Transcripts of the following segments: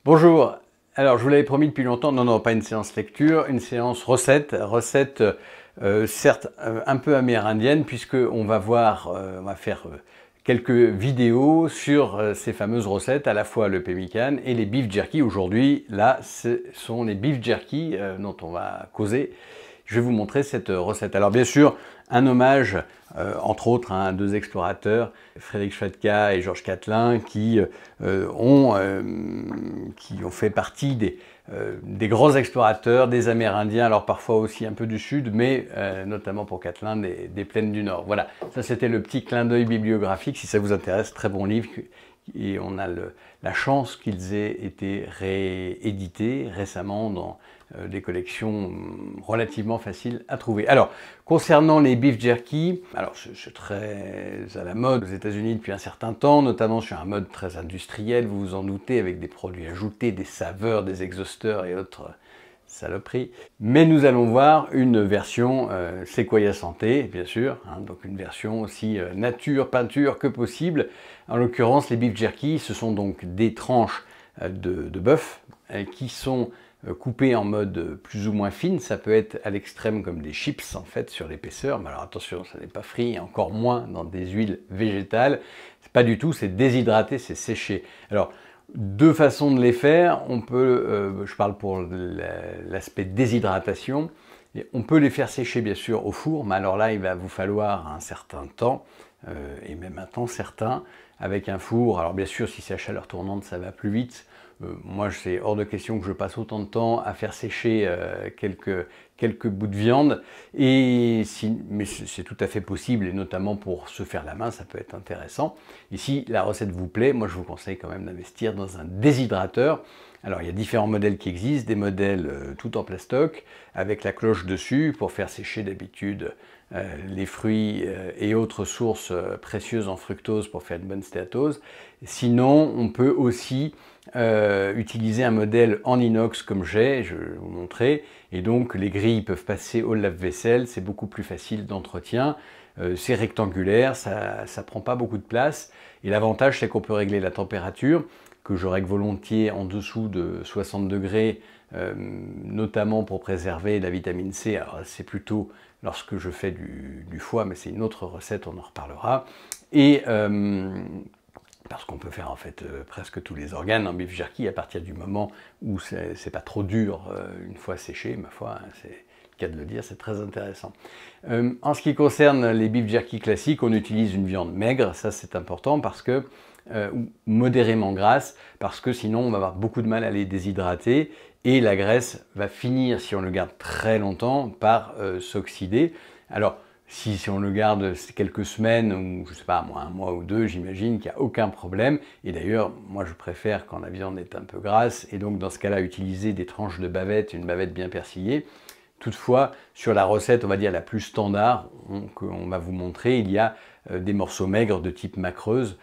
Bonjour, alors je vous l'avais promis depuis longtemps, non, pas une séance lecture, une séance recette, certes un peu amérindienne puisque on va faire quelques vidéos sur ces fameuses recettes, à la fois le pemmican et les beef jerky. Aujourd'hui, là, ce sont les beef jerky dont on va causer. Je vais vous montrer cette recette. Alors bien sûr, un hommage, entre autres, à deux explorateurs, Frédéric Schwatka et Georges Catlin, qui ont fait partie des grands explorateurs, des Amérindiens, alors parfois aussi un peu du Sud, mais notamment pour Catlin, des plaines du Nord. Voilà, ça c'était le petit clin d'œil bibliographique. Si ça vous intéresse, très bon livre. Et on a la chance qu'ils aient été réédités récemment dans des collections relativement faciles à trouver. Alors, concernant les beef jerky, alors c'est très à la mode aux États-Unis depuis un certain temps, notamment sur un mode très industriel, vous vous en doutez, avec des produits ajoutés, des saveurs, des exhausteurs et autres saloperies. Mais nous allons voir une version Sequoia Santé, bien sûr, donc une version aussi nature, peinture que possible. En l'occurrence, les beef jerky, ce sont donc des tranches de bœuf qui sont coupées en mode plus ou moins fine. Ça peut être à l'extrême comme des chips en fait sur l'épaisseur, mais alors attention, ça n'est pas frit, et encore moins dans des huiles végétales. C'est pas du tout, c'est déshydraté, c'est séché. Alors, deux façons de les faire. On peut, je parle pour l'aspect déshydratation, et on peut les faire sécher bien sûr au four, mais alors là il va vous falloir un certain temps, et même un temps certain, avec un four. Alors bien sûr, si c'est à chaleur tournante, ça va plus vite. Moi, c'est hors de question que je passe autant de temps à faire sécher quelques bouts de viande, mais c'est tout à fait possible, et notamment pour se faire la main, ça peut être intéressant. Et si la recette vous plaît, moi je vous conseille quand même d'investir dans un déshydrateur. Alors il y a différents modèles qui existent, des modèles tout en plastoc, avec la cloche dessus pour faire sécher d'habitude les fruits et autres sources précieuses en fructose pour faire une bonne stéatose. Sinon, on peut aussi utiliser un modèle en inox comme je vais vous montrer, et donc les grilles peuvent passer au lave-vaisselle, c'est beaucoup plus facile d'entretien, c'est rectangulaire, ça prend pas beaucoup de place, et l'avantage c'est qu'on peut régler la température, que je règle volontiers en dessous de 60 degrés, notamment pour préserver la vitamine C. Alors c'est plutôt lorsque je fais du foie, mais c'est une autre recette, on en reparlera. Et parce qu'on peut faire en fait presque tous les organes en beef jerky à partir du moment où c'est pas trop dur une fois séché, ma foi, c'est le cas de le dire, c'est très intéressant. En ce qui concerne les beef jerky classiques, on utilise une viande maigre, ça c'est important parce que ou modérément grasse, parce que sinon on va avoir beaucoup de mal à les déshydrater et la graisse va finir, si on le garde très longtemps, par s'oxyder. Alors, si on le garde quelques semaines, ou je sais pas, un mois ou deux, j'imagine qu'il n'y a aucun problème. Et d'ailleurs, moi je préfère quand la viande est un peu grasse, et donc dans ce cas-là, utiliser des tranches de bavette, une bavette bien persillée. Toutefois, sur la recette, on va dire la plus standard qu'on va vous montrer, il y a des morceaux maigres de type macreuse,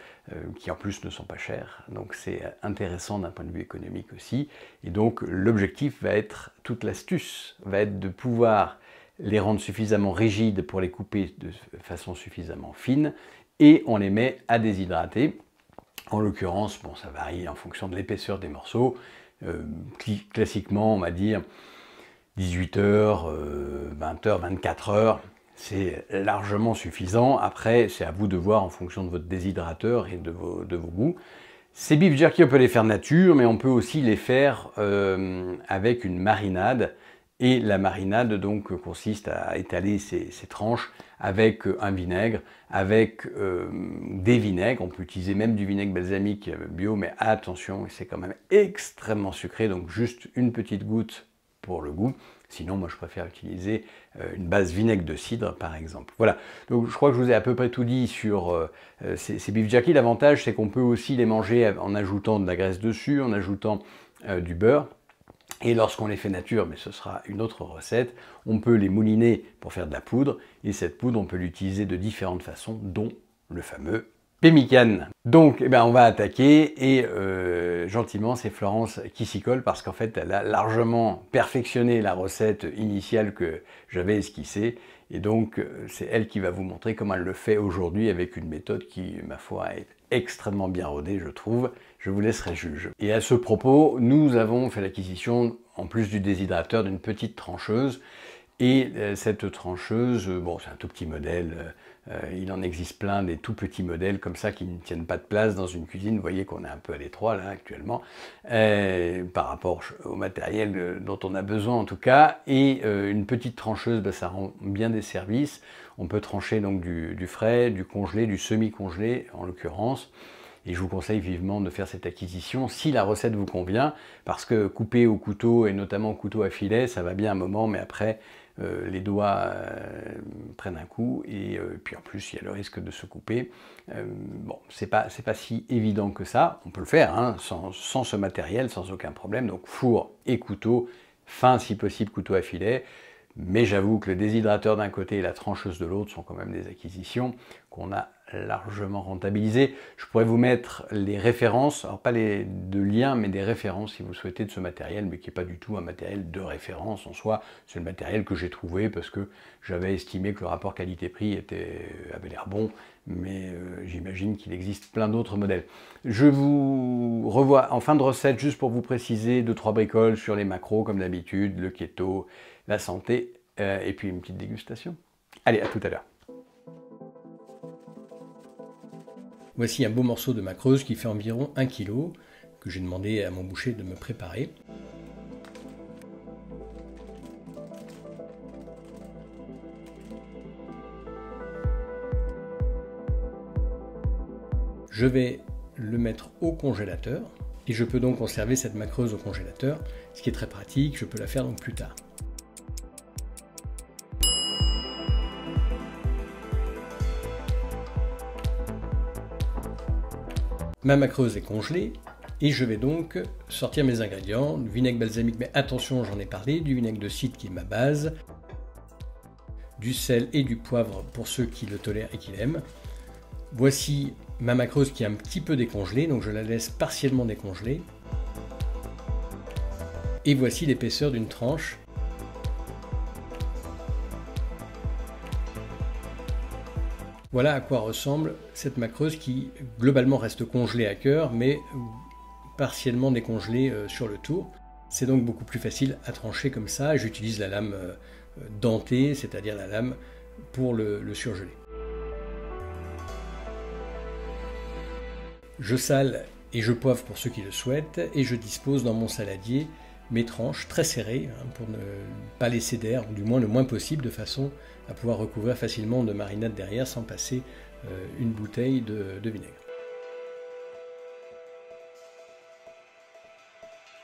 qui en plus ne sont pas chers. Donc c'est intéressant d'un point de vue économique aussi. Et donc l'objectif va être, toute l'astuce va être de pouvoir les rendre suffisamment rigides pour les couper de façon suffisamment fine, et on les met à déshydrater. En l'occurrence, bon, ça varie en fonction de l'épaisseur des morceaux. Classiquement, on va dire 18 heures, 20 heures, 24 heures, c'est largement suffisant. Après, c'est à vous de voir en fonction de votre déshydrateur et de vos goûts. Ces beef jerky, on peut les faire nature, mais on peut aussi les faire avec une marinade. Et la marinade donc consiste à étaler ces tranches avec un vinaigre, avec des vinaigres. On peut utiliser même du vinaigre balsamique bio, mais attention, c'est quand même extrêmement sucré, donc juste une petite goutte pour le goût. Sinon, moi je préfère utiliser une base vinaigre de cidre par exemple. Voilà, donc je crois que je vous ai à peu près tout dit sur ces beef jerky. L'avantage c'est qu'on peut aussi les manger en ajoutant de la graisse dessus, en ajoutant du beurre. Et lorsqu'on les fait nature, mais ce sera une autre recette, on peut les mouliner pour faire de la poudre, et cette poudre on peut l'utiliser de différentes façons, dont le fameux pemmican. Donc, eh ben, on va attaquer et gentiment, c'est Florence qui s'y colle parce qu'en fait, elle a largement perfectionné la recette initiale que j'avais esquissée. Et donc, c'est elle qui va vous montrer comment elle le fait aujourd'hui avec une méthode qui, ma foi, est extrêmement bien rodée, je trouve. Je vous laisserai juge. Et à ce propos, nous avons fait l'acquisition, en plus du déshydrateur, d'une petite trancheuse. Et cette trancheuse, bon, c'est un tout petit modèle, il en existe plein des tout petits modèles comme ça qui ne tiennent pas de place dans une cuisine. Vous voyez qu'on est un peu à l'étroit là actuellement, par rapport au matériel dont on a besoin en tout cas. Et une petite trancheuse, ben, ça rend bien des services. On peut trancher donc du frais, du congelé, du semi-congelé en l'occurrence. Et je vous conseille vivement de faire cette acquisition si la recette vous convient, parce que couper au couteau, et notamment au couteau à filet, ça va bien un moment, mais après, les doigts prennent un coup, et puis en plus, il y a le risque de se couper. Bon, c'est pas si évident que ça, on peut le faire hein, sans ce matériel, sans aucun problème, donc four et couteau, fin si possible couteau à filet. Mais j'avoue que le déshydrateur d'un côté et la trancheuse de l'autre sont quand même des acquisitions qu'on a largement rentabilisées. Je pourrais vous mettre les références, alors pas de liens, mais des références si vous souhaitez de ce matériel, mais qui n'est pas du tout un matériel de référence en soi. C'est le matériel que j'ai trouvé parce que j'avais estimé que le rapport qualité-prix avait l'air bon, mais j'imagine qu'il existe plein d'autres modèles. Je vous revois en fin de recette, juste pour vous préciser 2-3 bricoles sur les macros, comme d'habitude, le keto, la santé, et puis une petite dégustation. Allez, à tout à l'heure. Voici un beau morceau de macreuse qui fait environ 1 kg, que j'ai demandé à mon boucher de me préparer. Je vais le mettre au congélateur, et je peux donc conserver cette macreuse au congélateur, ce qui est très pratique, je peux la faire donc plus tard. Ma macreuse est congelée et je vais donc sortir mes ingrédients. Du vinaigre balsamique, mais attention, j'en ai parlé, du vinaigre de cidre qui est ma base, du sel et du poivre pour ceux qui le tolèrent et qui l'aiment. Voici ma macreuse qui est un petit peu décongelée, donc je la laisse partiellement décongelée. Et voici l'épaisseur d'une tranche. Voilà à quoi ressemble cette macreuse qui globalement reste congelée à cœur, mais partiellement décongelée sur le tour. C'est donc beaucoup plus facile à trancher comme ça. J'utilise la lame dentée, c'est-à-dire la lame pour le surgeler. Je sale et je poivre pour ceux qui le souhaitent, et je dispose dans mon saladier mes tranches très serrées pour ne pas laisser d'air, ou du moins le moins possible, de façon à pouvoir recouvrir facilement de marinade derrière sans passer une bouteille de vinaigre.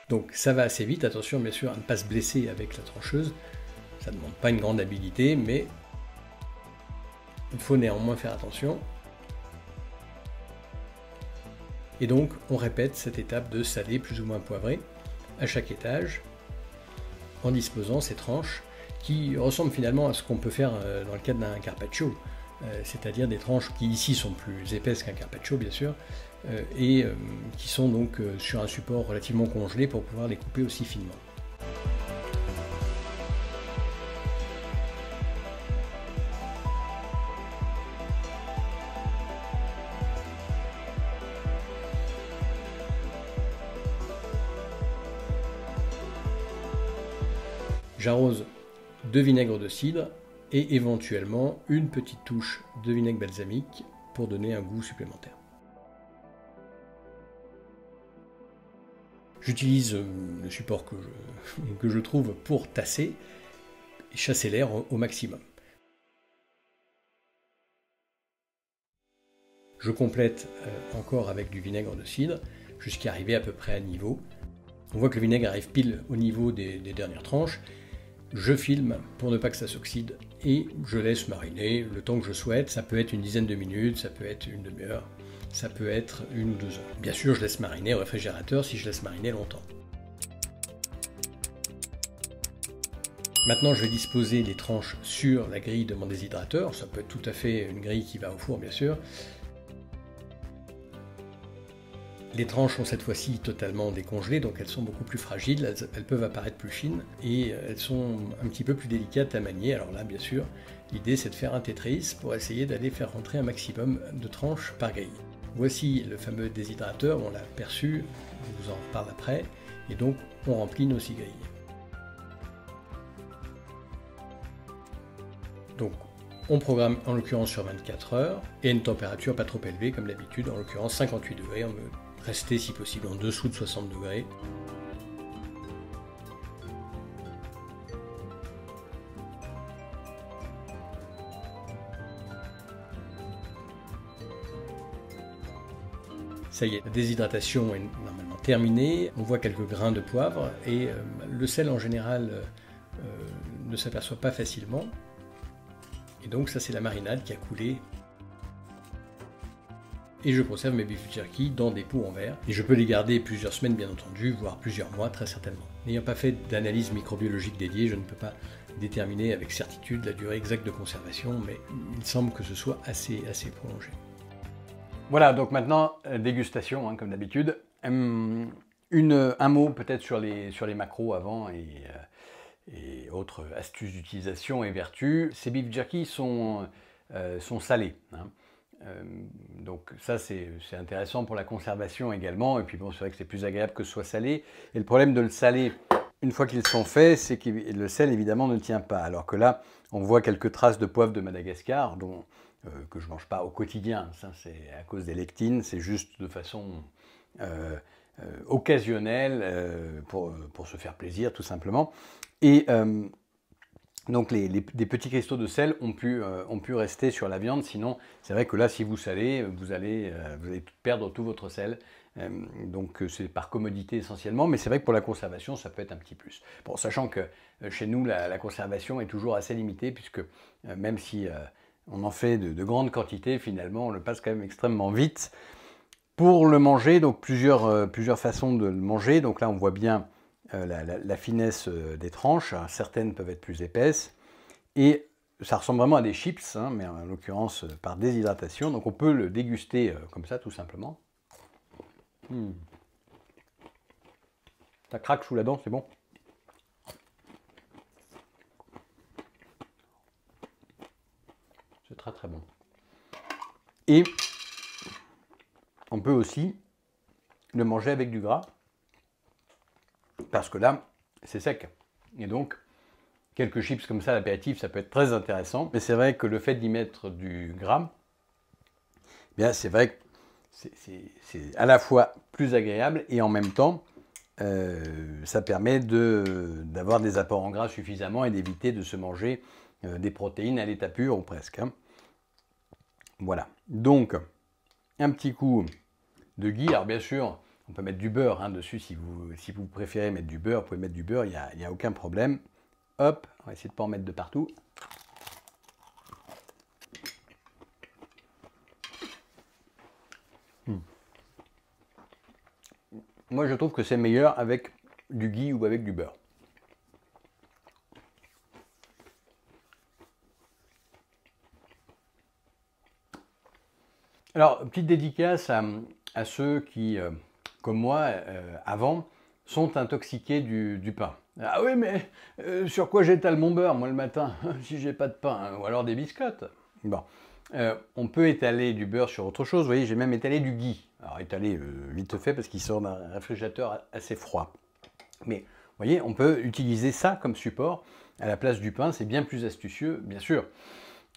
Donc ça va assez vite, attention bien sûr à ne pas se blesser avec la trancheuse, ça ne demande pas une grande habileté, mais il faut néanmoins faire attention. Et donc on répète cette étape de saler plus ou moins poivré à chaque étage, en disposant ces tranches qui ressemblent finalement à ce qu'on peut faire dans le cadre d'un carpaccio, c'est-à-dire des tranches qui ici sont plus épaisses qu'un carpaccio bien sûr, et qui sont donc sur un support relativement congelé pour pouvoir les couper aussi finement. J'arrose de vinaigre de cidre et éventuellement une petite touche de vinaigre balsamique pour donner un goût supplémentaire. J'utilise le support que je trouve pour tasser et chasser l'air au maximum. Je complète encore avec du vinaigre de cidre jusqu'à arriver à peu près à niveau. On voit que le vinaigre arrive pile au niveau des dernières tranches. Je filme pour ne pas que ça s'oxyde et je laisse mariner le temps que je souhaite. Ça peut être une dizaine de minutes, ça peut être une demi-heure, ça peut être 1 ou 2 heures. Bien sûr, je laisse mariner au réfrigérateur si je laisse mariner longtemps. Maintenant, je vais disposer les tranches sur la grille de mon déshydrateur. Ça peut être tout à fait une grille qui va au four, bien sûr. Les tranches sont cette fois-ci totalement décongelées, donc elles sont beaucoup plus fragiles, elles peuvent apparaître plus fines et elles sont un petit peu plus délicates à manier. Alors là, bien sûr, l'idée c'est de faire un Tetris pour essayer d'aller faire rentrer un maximum de tranches par grille. Voici le fameux déshydrateur, on l'a perçu, je vous en reparle après, et donc on remplit nos 6 grilles. Donc on programme en l'occurrence sur 24 heures et une température pas trop élevée comme d'habitude, en l'occurrence 58 degrés, on veut rester si possible en dessous de 60 degrés. Ça y est, la déshydratation est normalement terminée, on voit quelques grains de poivre et le sel en général ne s'aperçoit pas facilement. Et donc ça c'est la marinade qui a coulé. Et je conserve mes beef jerky dans des pots en verre. Et je peux les garder plusieurs semaines bien entendu, voire plusieurs mois très certainement. N'ayant pas fait d'analyse microbiologique dédiée, je ne peux pas déterminer avec certitude la durée exacte de conservation, mais il semble que ce soit assez prolongé. Voilà, donc maintenant, dégustation, hein, comme d'habitude. Un mot peut-être sur les macros avant et autres astuces d'utilisation et vertus. Ces beef jerky sont salés. Hein. Donc ça c'est intéressant pour la conservation également. Et puis bon, c'est vrai que c'est plus agréable que ce soit salé. Et le problème de le saler, une fois qu'ils sont faits, c'est que le sel évidemment ne tient pas. Alors que là, on voit quelques traces de poivre de Madagascar, que je ne mange pas au quotidien. Ça c'est à cause des lectines, c'est juste de façon occasionnelle pour se faire plaisir tout simplement. Et donc des petits cristaux de sel ont pu rester sur la viande, sinon c'est vrai que là si vous salez, vous allez perdre tout votre sel. Donc c'est par commodité essentiellement, mais c'est vrai que pour la conservation ça peut être un petit plus. Bon, sachant que chez nous la conservation est toujours assez limitée, puisque même si on en fait de grandes quantités, finalement on le passe quand même extrêmement vite. Pour le manger, donc plusieurs façons de le manger. Donc là on voit bien la finesse des tranches, certaines peuvent être plus épaisses, et ça ressemble vraiment à des chips, hein, mais en l'occurrence par déshydratation, donc on peut le déguster comme ça tout simplement. Ça craque sous la dent, c'est bon. C'est très très bon. Et on peut aussi le manger avec du gras, parce que là, c'est sec. Et donc, quelques chips comme ça à l'apéritif, ça peut être très intéressant. Mais c'est vrai que le fait d'y mettre du gras, eh bien c'est vrai que c'est à la fois plus agréable et en même temps, ça permet d'avoir des apports en gras suffisamment et d'éviter de se manger des protéines à l'état pur ou presque. Hein. Voilà. Donc, un petit coup de ghee. Alors bien sûr, on peut mettre du beurre dessus si vous préférez mettre du beurre. Vous pouvez mettre du beurre, il n'y a aucun problème. Hop, on va essayer de ne pas en mettre de partout. Moi, je trouve que c'est meilleur avec du ghee ou avec du beurre. Alors, petite dédicace à ceux qui, comme moi, avant, sont intoxiqués du pain. Ah oui, mais sur quoi j'étale mon beurre, moi, le matin, si j'ai pas de pain, hein, ou alors des biscottes. Bon, on peut étaler du beurre sur autre chose. Vous voyez, j'ai même étalé du ghee. Alors, étalé vite fait, parce qu'il sort d'un réfrigérateur assez froid. Mais, vous voyez, on peut utiliser ça comme support à la place du pain. C'est bien plus astucieux, bien sûr.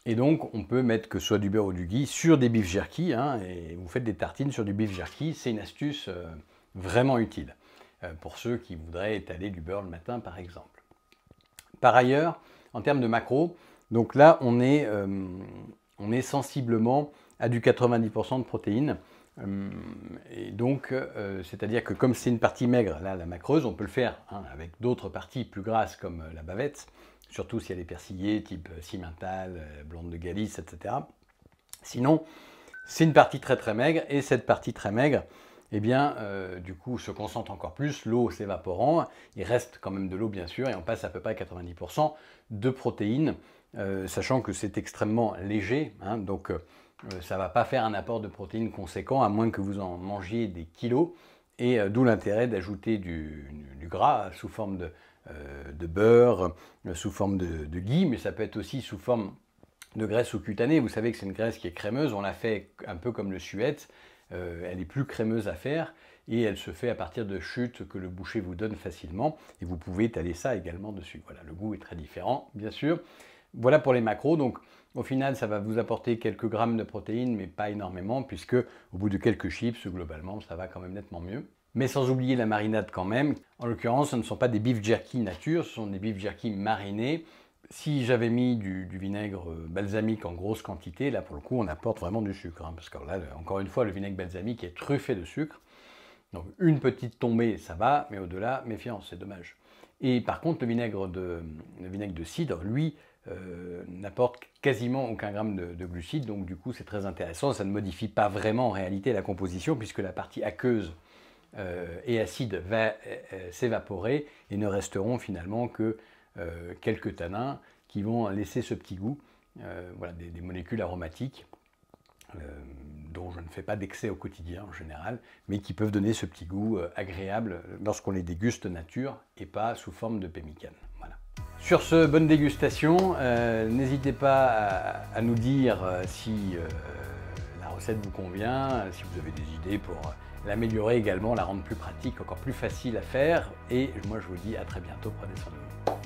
Et donc, on peut mettre que ce soit du beurre ou du ghee sur des beef jerky, hein, et vous faites des tartines sur du beef jerky. C'est une astuce vraiment utile pour ceux qui voudraient étaler du beurre le matin, par exemple. Par ailleurs, en termes de macros, donc là, on est sensiblement à du 90% de protéines. Et donc, c'est-à-dire que comme c'est une partie maigre, là, la macreuse, on peut le faire avec d'autres parties plus grasses comme la bavette, surtout si elle est persillée, type Simmental, blonde de Galice, etc. Sinon, c'est une partie très très maigre, et cette partie très maigre, eh bien, du coup, se concentre encore plus, l'eau s'évaporant, il reste quand même de l'eau bien sûr, et on passe à peu près à 90% de protéines, sachant que c'est extrêmement léger, hein, donc ça ne va pas faire un apport de protéines conséquent, à moins que vous en mangiez des kilos. Et d'où l'intérêt d'ajouter du gras sous forme de beurre, sous forme de ghee, mais ça peut être aussi sous forme de graisse sous-cutanée. Vous savez que c'est une graisse qui est crémeuse, on la fait un peu comme le suet, elle est plus crémeuse à faire et elle se fait à partir de chutes que le boucher vous donne facilement et vous pouvez étaler ça également dessus. Voilà, le goût est très différent, bien sûr. Voilà pour les macros, donc au final ça va vous apporter quelques grammes de protéines, mais pas énormément, puisque au bout de quelques chips, globalement, ça va quand même nettement mieux. Mais sans oublier la marinade quand même. En l'occurrence, ce ne sont pas des beef jerky nature, ce sont des beef jerky marinés. Si j'avais mis du vinaigre balsamique en grosse quantité, là pour le coup on apporte vraiment du sucre, hein, parce que là, encore une fois, le vinaigre balsamique est truffé de sucre. Donc une petite tombée, ça va, mais au-delà, méfiance, c'est dommage. Et par contre, le vinaigre de cidre, lui, n'apporte quasiment aucun gramme de glucides, donc du coup c'est très intéressant. Ça ne modifie pas vraiment en réalité la composition, puisque la partie aqueuse et acide va s'évaporer et ne resteront finalement que quelques tanins qui vont laisser ce petit goût, voilà, des molécules aromatiques dont je ne fais pas d'excès au quotidien en général, mais qui peuvent donner ce petit goût agréable lorsqu'on les déguste nature et pas sous forme de pemmican. Voilà. Sur ce, bonne dégustation. N'hésitez pas à nous dire si la recette vous convient, si vous avez des idées pour l'améliorer également, la rendre plus pratique, encore plus facile à faire. Et moi je vous dis à très bientôt, prenez soin de vous.